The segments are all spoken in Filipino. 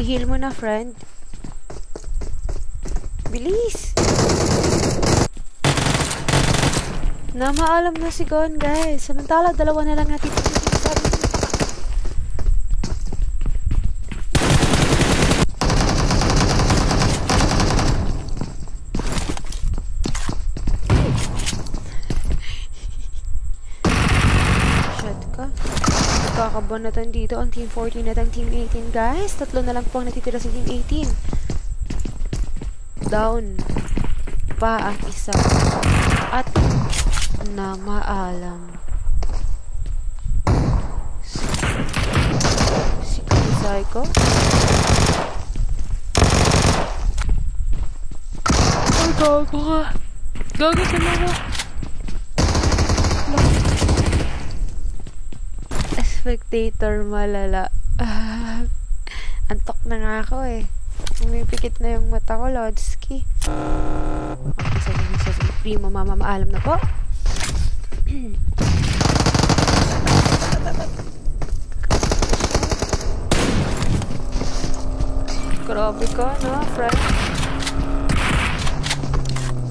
I-heal mo na, friend. Bilis! Namaalam na si Gon, guys. Samantala, dalawa na lang natin sabi. Kakabonatan dito ang Team 14 at ang Team 18, guys. Tatlo na lang po ang natitira sa Team 18. Down pa ang isa. At na maalam. Si Psycho. Ay, gago ka. Gago ka na. Spectator malala. Antok na nga ako eh. Umipikit na yung mata ko, Lodski. Okay, sa primo mama maalam na po. Grabe ka na, friend.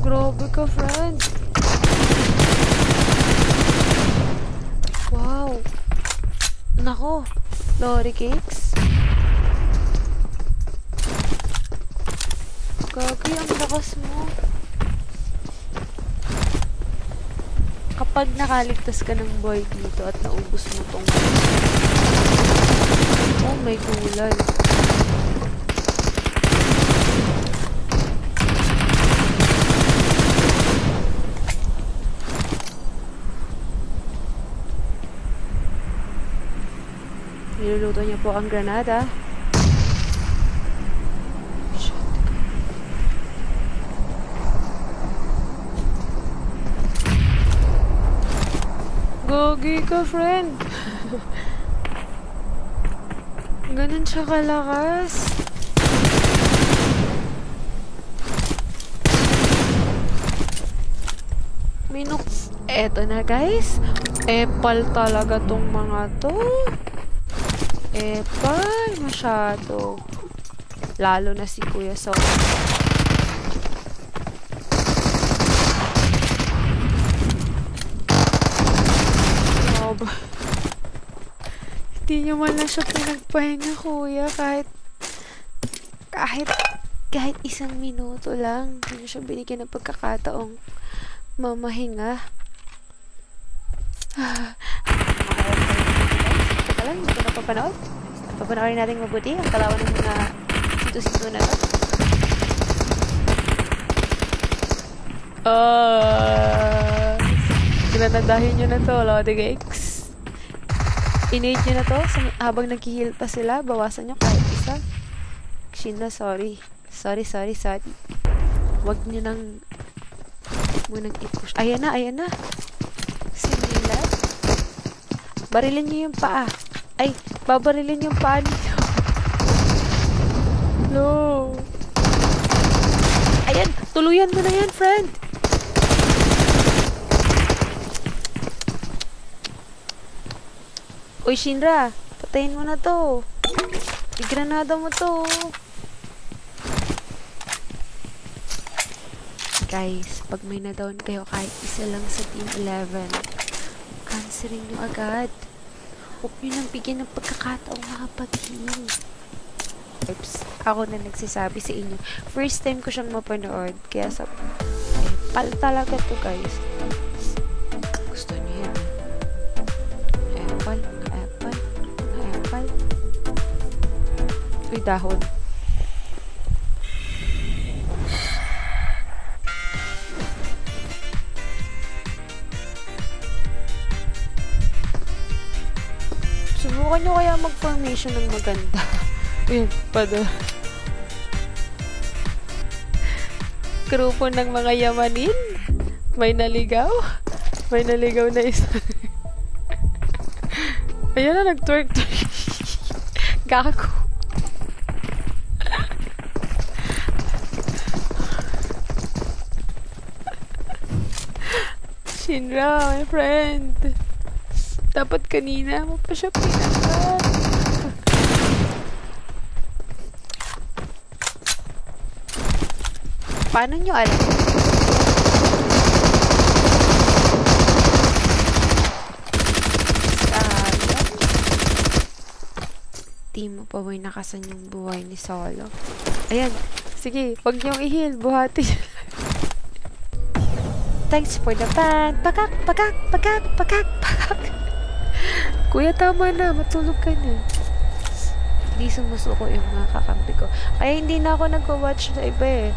Grabe ka, friend. Wow. Nako, lorry cakes. Gagi, ang lakas mo. Kapag nakaligtas ka ng boy dito at naubos mo tong... Oh, may gulay. Niluluto niya po ang granada. Gogi ka, friend. Ganun siya kalakas. Minox. Eto na, guys. Epal talaga tong mga to. Epal masyado. Lalo na si Kuya So. Hindi niyo man lang siya pinagpahinga, Kuya. Kahit isang minuto lang. Hindi niyo siya binigyan ng pagkakataong mamahinga. Teka lang, hindi ko napapanood. Papanoorin natin mabuti ang kalawan ng mga sito-sito na to. Granadahin nyo na to, Lodi Cakes. I-nade nyo na to habang nag-heal pa sila. Bawasan nyo kahit isa. Shinra, sorry. Sorry. Huwag nyo nang munang i-push. Ayan na. Sinilat. Barilin nyo yung paa. Ay, babarilin yung paa nito. No. Ayan, tuluyan mo na yan, friend. Uy, Shinra, patayin mo na to. I-granada mo to. Guys, pag may na-down kayo kahit isa lang sa Team 11, canceling nyo agad. Huwag nyo nang bigyan ng pagkakataong makapag-heal. Ako na nagsasabi sa inyo. First time ko siyang mapanood. Kaya sa... pal talaga to, guys. Gusto nyo yan. Apple. Uy, dahon. Subukan nyo kaya mag-formation ng maganda. Uy, pada. Grupo ng mga yamanin. May naligaw. May naligaw na isa. Ayan na, nag-twerk. Gago. Shinra, my friend. Dapat kanina mo pa siya pinaka. Paano nyo alam? Sayang. Di mo pa ba nakasan yung buhay ni Solo? Ayan. Sige, wag niyong i-heal. Buhati. Thanks for the fan. Pakak, pakak, pakak, pakak, pakak. Kuya, tama na. Matulog ka na. Hindi sumusuko yung mga kakampi ko. Kaya hindi na ako nag-watch na iba eh.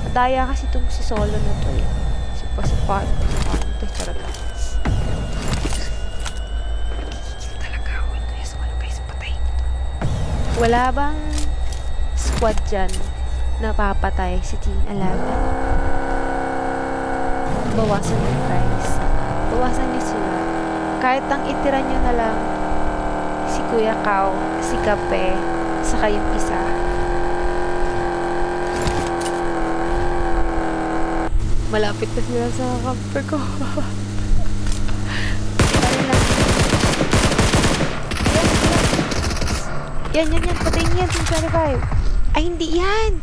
Madaya kasi itong si Solo na to eh. Si Pasipan. Ito, charot lang. Talaga ako. Kuya Solo, guys, patayin ito. Wala bang squad dyan na papatay si Team 11? Bawasan nyo, guys. Bawasan nyo sila. Kahit ang itira nyo na lang si Kuya Kao, si Kape, saka yung isa. Malapit na sila sa kamper ko. Yan. Patayin yan. Team 25. Ay, hindi yan.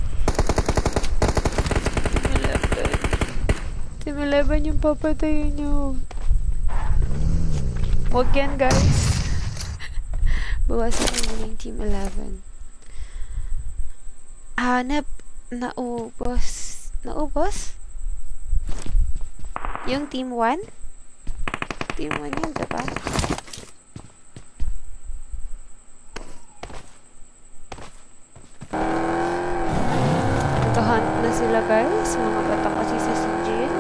Team 11 yung papatayin nyo. Huwag yan, guys. Bawasan mo muna yung Team 11. Hanap. Naubos. Naubos? Yung Team 1? Team 1 yun, diba? Nag-hunt na sila, guys. Mga bata kasi sa Sinjin.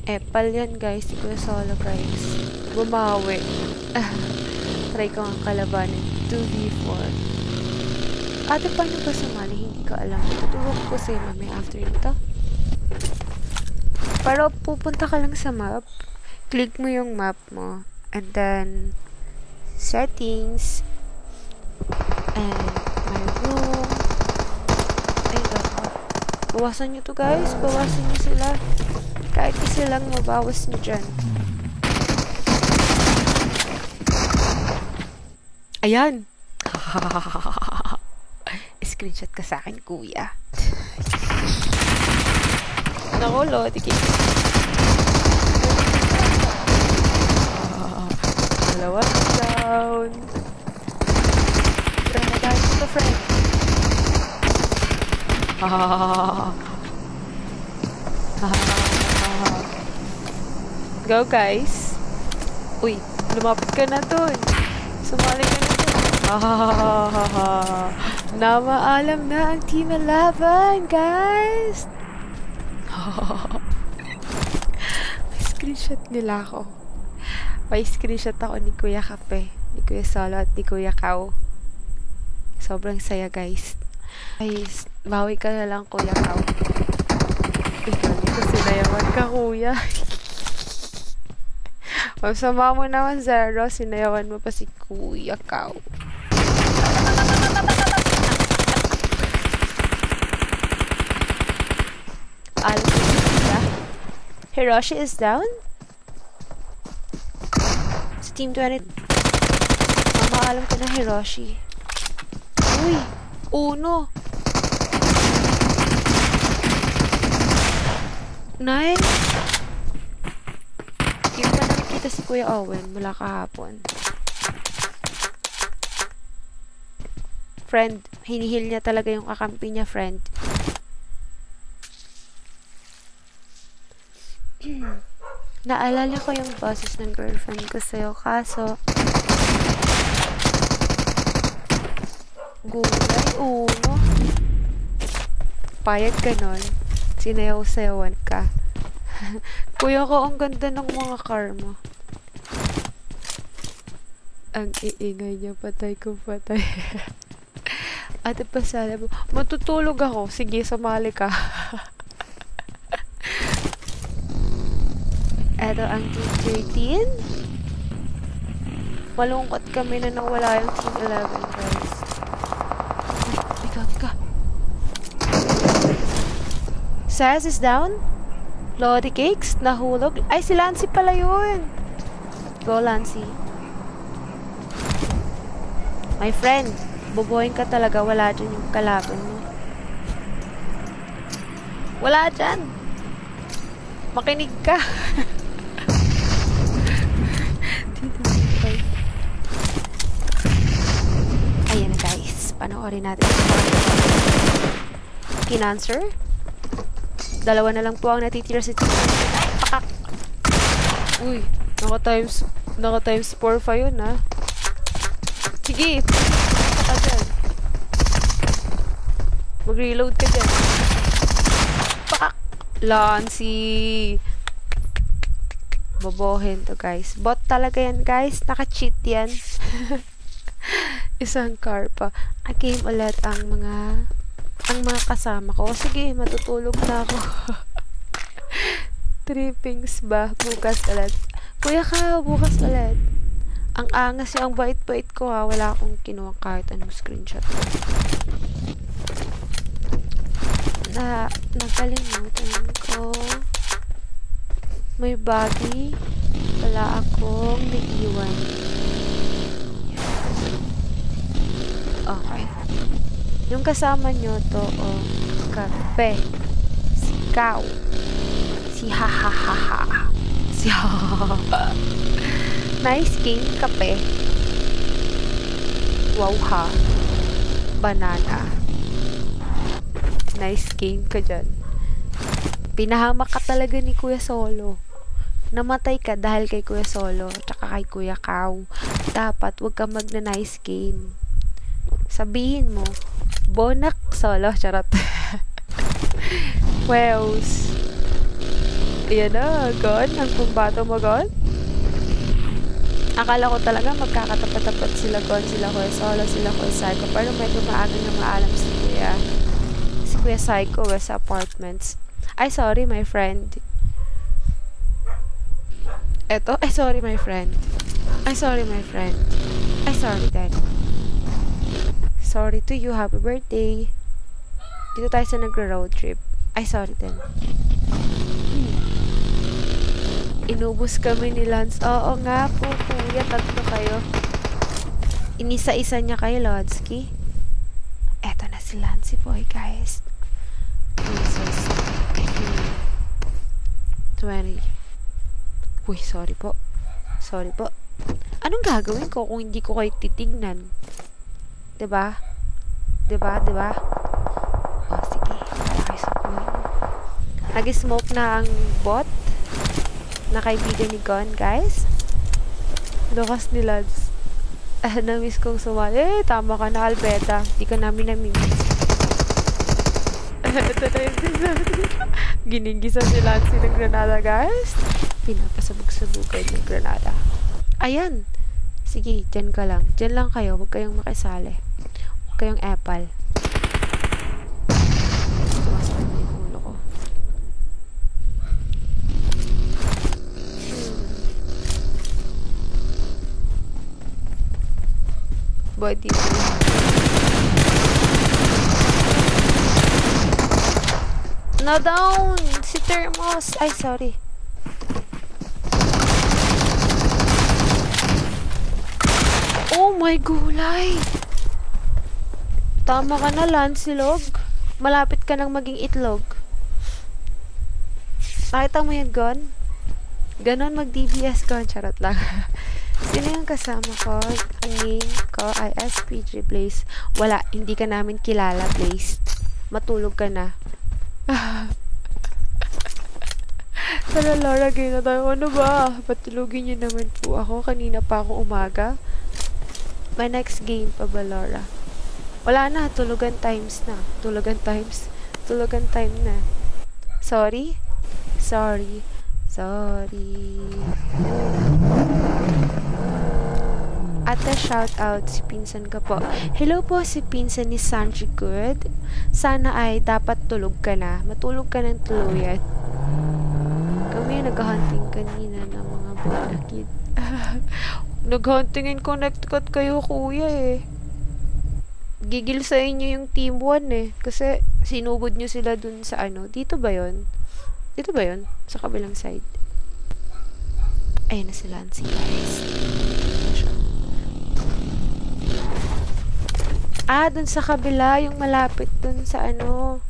Epal yan, guys. Di ko na Solo, guys. Bumawi. Try ko ang kalabanin. 2v4. Ate, paano ba sumali? Hindi ko alam. Tutulog ko sa'yo, mami, after nito. Pero pupunta ka lang sa map. Click mo yung map mo. And then, settings. And my room. Ay, baka. Bawasan nyo to, guys. Bawasan nyo sila. Kahit isa lang mabawas nyo dyan. Ayan! Screenshot ka sa akin, kuya. Nako, Lodi. Dalawa down. Friend na tayo ito, friend. Go, guys. Uy, lumapit ka na dun. Sumali ka na dun. Namaalam na ang Team 11, guys. May screenshot nila ako. May screenshot ako ni Kuya Kape, ni Kuya Solo at ni Kuya Kao. Sobrang saya, guys. Guys, bawi ka na lang, Kuya Kao. Ikaw dito sinayawan ka, Kuya. Masama mo naman, Zero. Sinayawan mo pa si Kuya Kao. Hiroshi is down? Sa Team 20. Mamaalam ka na, Hiroshi. Uy! Uno! Nice! Yung pa nakikita si Kuya Owen mula kahapon. Friend, hinihil niya talaga yung kakampi niya, friend. Naalala ko yung boses ng girlfriend ko sa'yo, kaso gulay, uno. Payag ka nun. Sinayaw-sayawan ka. Kuya ko, ang ganda ng mga car mo. Ang iingay niya, patay ko patay. Ate, pasala mo. Matutulog ako. Sige, sumali ka. Eto ang Team 13. Malungkot kami na nawala yung Team 11, guys. Ika. Saz is down. Lodi Cakes, nahulog. Ay, si Lancy pala yun. Go, Lancy. My friend, bubuhin ka talaga. Wala dyan yung kalaban mo. Wala dyan. Makinig ka. Ayan na guys. Panoorin natin. Kin-answer. Dalawa na lang po ang natitira sa team. Pakak! Uy, naka times 4 pa yun ha. Sige, ka dyan. Mag-reload ka dyan. Pakak! Lancy! Bobohin to guys. Bot talaga yan guys. Naka-cheat yan. Isang car pa. Game ulit ang mga kasama ko. Sige, matutulog na ako. Trippings ba? Bukas ulit. Kuya ka, bukas ulit. Ang angas yung bait-bait ko ha. Wala akong kinuha kahit anong screenshot. Nakalimutan ko. May baggy. Wala akong naiiwan. Okay. Yung kasama nyo to, oh, kape. Si Kao. Si ha-ha-ha-ha. Si ha-ha-ha. Nice game, kape. Wow ha. Banana. Nice game ka dyan. Pinahamak ka talaga ni Kuya Solo. Namatay ka dahil kay Kuya Solo tsaka kay Kuya Kao. Dapat wag ka magna-nice game. Sabihin mo, Bonak Solo, charot. Wells. Ayan na, Gon. Ang pumbato mo, Gon. Akala ko talaga magkakatapat-tapat sila, Gon. Sila Kuya Solo, sila Kuya Psycho. Pero medyo maaga na maalam si Kuya Psycho sa apartments. Ay, sorry, my friend. Eto, ay, sorry, my friend. Ay, sorry, my friend. Ay, sorry, then. Sorry to you. Happy birthday. Dito tayo sa nagra-road trip. Ay, sorry, then. Inubos kami ni Lance. Oo nga po, kuya. Tatlo kayo. Inisa-isa niya kayo, Lodsky. Eto na si Lancey boy, guys. 20. Uy, sorry po. Sorry po. Anong gagawin ko kung hindi ko kayo titignan? Diba? Diba? Diba? O, sige. Wala kayo sa buhay. Nag-smoke na ang bot na kaibigan ni Gon, guys. Lakas ni lads. Na-miss kong sumali. Tama ka na, Albeta. Di ka namin namimiss. Ito na yung sinabi. Ginigisa si Lancy ng granada, guys. Pinapasabog-sabugan ng granada. Ayan. Sige, dyan ka lang. Dyan lang kayo. Huwag kayong makisali. Huwag kayong epal. Tumas na yung ulo ko. Body mo. Na down! Si Thermos! Ay, sorry. Oh my gulay! Tama ka na, Lancelog. Malapit ka nang maging itlog. Nakita mo yun, Gon? Ganon mag-DBS, Gon. Charot lang. Sino yung kasama ko? Ang name ko ay SPG Blaze. Wala, hindi ka namin kilala, Blaze. Matulog ka na. Tara, Laura, game na tayo. Ano ba? Patulugin niyo naman po ako. Kanina pa ako umaga. May next game pa ba, Laura? Wala na. Tulugan times na. Tulugan times. Tulugan time na. Sorry? Sorry. Sorry. Ate, shout out si pinsan ka po. Hello po si pinsan ni Sanji Good. Sana ay dapat tulog ka na. Matulog ka ng tuluyan. Kami naghahunting kanina ng mga bonakid. Naghuntingin connect kayo, kuya eh. Gigil sa inyo yung team 1 eh. Kasi sinugod nyo sila dun sa ano. Dito ba yon? Dito ba yon? Sa kabilang side. Ayun na si Lancy, guys. Ah, dun sa kabila, yung malapit dun sa ano.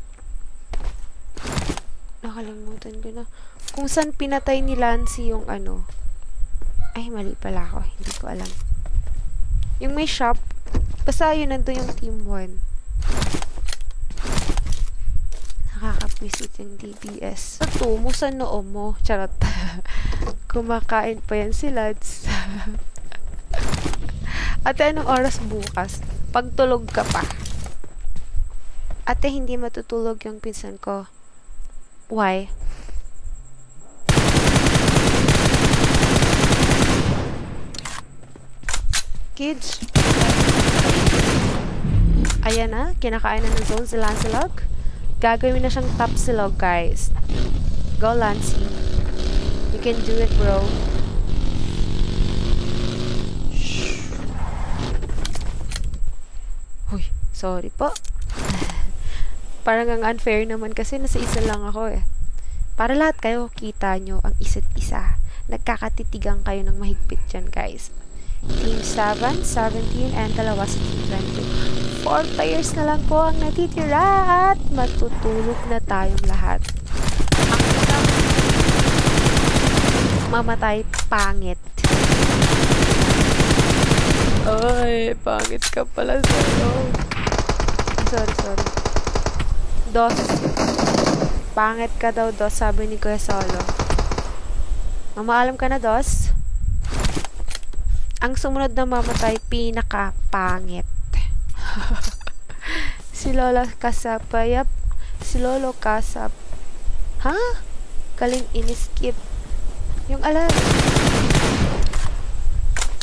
Nakalimutan ko na. Kung saan pinatay ni Lancy yung ano. Ay, mali pala ako. Hindi ko alam. Yung may shop. Basta yun, nandun yung team 1. Nakakapwisit yung DBS. Ito mo sa noo mo. Charot. Kumakain pa yan si Lads. Ate, anong oras bukas? Pagtulog ka pa. Ate, hindi matutulog yung pinsan ko. Why? Kids. Ayan na, kinakain na ng zone si Lancelot. Gagawin na siyang top silog, guys. Go, Lancy. You can do it, bro. Uy, sorry po. Parang ang unfair naman kasi nasa isa lang ako eh. Para lahat kayo kita nyo ang isa't isa. Nagkakatitigan kayo ng mahigpit dyan, guys. Team 7, 17, and dalawa sa Team 20. 4 players na lang po ang natitira at matutulog na tayong lahat. Ang unang mamatay pangit. Ay, pangit ka pala, Solo. Sorry. Dos. Pangit ka daw, Dos, sabi ni Kuya Solo. Mamaalam ka na, Dos? Ang sumunod na mamatay, pinaka-pangit. Si Lola Kasapayap. Si Lolo Kasap. Ha? Kaling in-skip. Yung alam.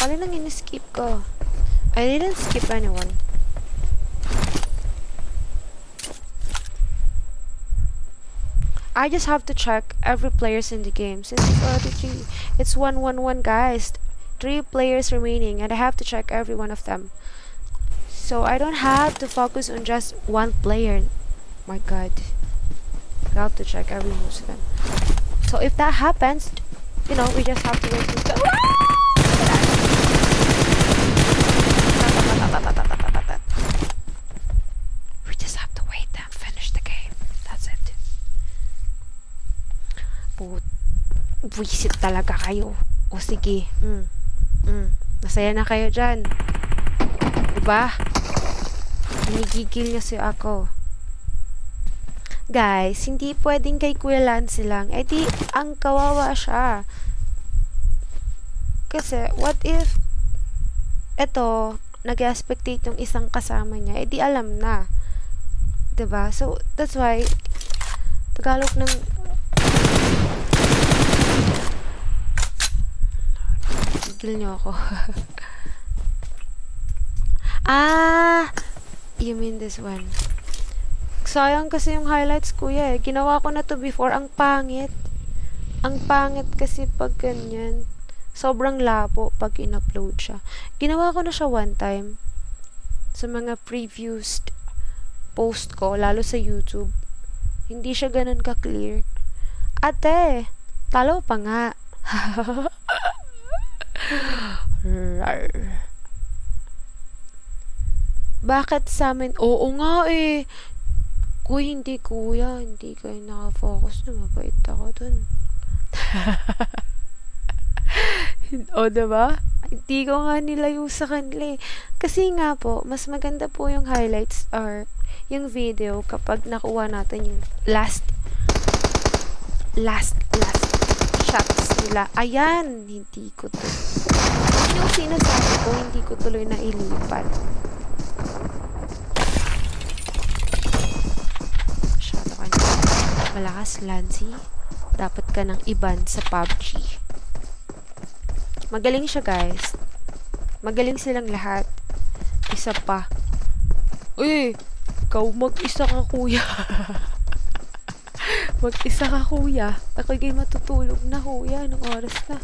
Alin ang in-skip ko? I didn't skip anyone. I just have to check every players in the game. Since it's already 3. It's 1-1-1, guys. 3 players remaining, and I have to check every one of them. So I don't have to focus on just one player. My God. I have to check every one of them. So if that happens, you know, we just have to wait to go. We just have to wait and finish the game. That's it. Buisit talaga kayo. O sige. Masaya na kayo dyan. Diba? Hinigigil niya siya ako. Guys, hindi pwedeng kay Kuya Lance lang. Eh di, ang kawawa siya. Kasi, what if eto, nag-expectate yung isang kasama niya, eh di alam na. Diba? So, that's why Tagalog ng gigil niyo ako. You mean this one. Sayang kasi yung highlights, kuya eh. Ginawa ko na to before. Ang pangit. Ang pangit kasi pag ganyan. Sobrang labo pag in-upload siya. Ginawa ko na siya one time. Sa mga previous post ko, lalo sa YouTube. Hindi siya ganun ka-clear. Ate, talo pa nga. Bakit sa amin? Oo nga eh. Kuy, hindi kuya. Hindi kayo nakafocus na mabait ako dun. O, diba? Hindi ko nga nilayo sa kanila eh. Kasi nga po, mas maganda po yung highlights or yung video kapag nakuha natin yung last shots nila. Ayan! Hindi ko to. Yung sinasabi ko, hindi ko tuloy na ilipat. Masyado ka na. Malakas, Lancy. Dapat ka ng iban sa PUBG. Magaling siya, guys. Magaling silang lahat. Isa pa. Uy! Ikaw mag-isa ka, kuya. Mag-isa ka, kuya. Ako'y matutulog na, kuya. Anong oras na?